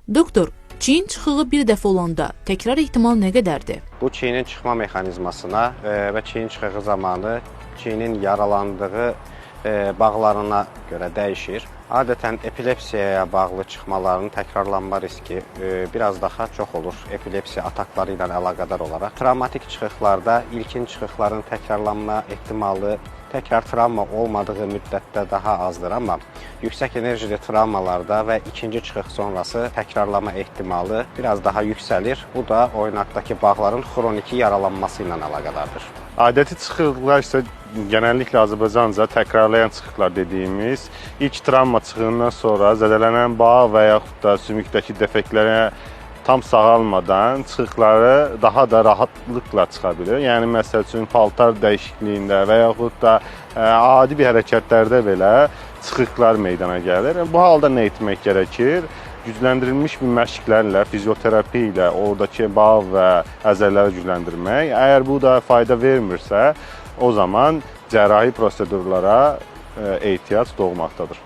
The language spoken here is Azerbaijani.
Doktor, çiyin çıxığı bir dəfə olanda təkrar ehtimal nə qədərdir? Bu çiyinin çıxma mexanizmasına və çiyin çıxığı zamanı çiyinin yaralandığı bağlarına görə dəyişir. Adətən epilepsiyaya bağlı çıxmaların təkrarlanma riski biraz daha çox olur epilepsiya atakları ilə əlaqədar olaraq. Travmatik çıxıqlarda ilkin çıxıqların təkrarlanma ehtimalı təkrar travma olmadığı müddətdə daha azdır, amma yüksək enerjili travmalarda və ikinci çıxıq sonrası təkrarlama ehtimalı biraz daha yüksəlir. Bu da oynaqdakı bağların xroniki yaralanması ilə əlaqədardır. Adəti çıxıqlar isə genəlliklə Azərbaycanca təkrarlayan çıxıqlar dediyimiz ilk travma çıxığından sonra zədələnən bağ və yaxud da sümükdəki defektlərə tam sağalmadan çıxıqları daha da rahatlıqla çıxa bilir. Yəni, məsəl üçün, paltar dəyişikliyində və yaxud da adi bir hərəkətlərdə belə çıxıqlar meydana gəlir. Bu halda nə etmək gərəkir? Gücləndirilmiş bir məşqlərlə, fizioterapi ilə oradakı bağ və əzələləri gücləndirmək. Əgər bu da fayda vermirsə, o zaman cərrahi prosedurlara ehtiyac doğmaqdadır.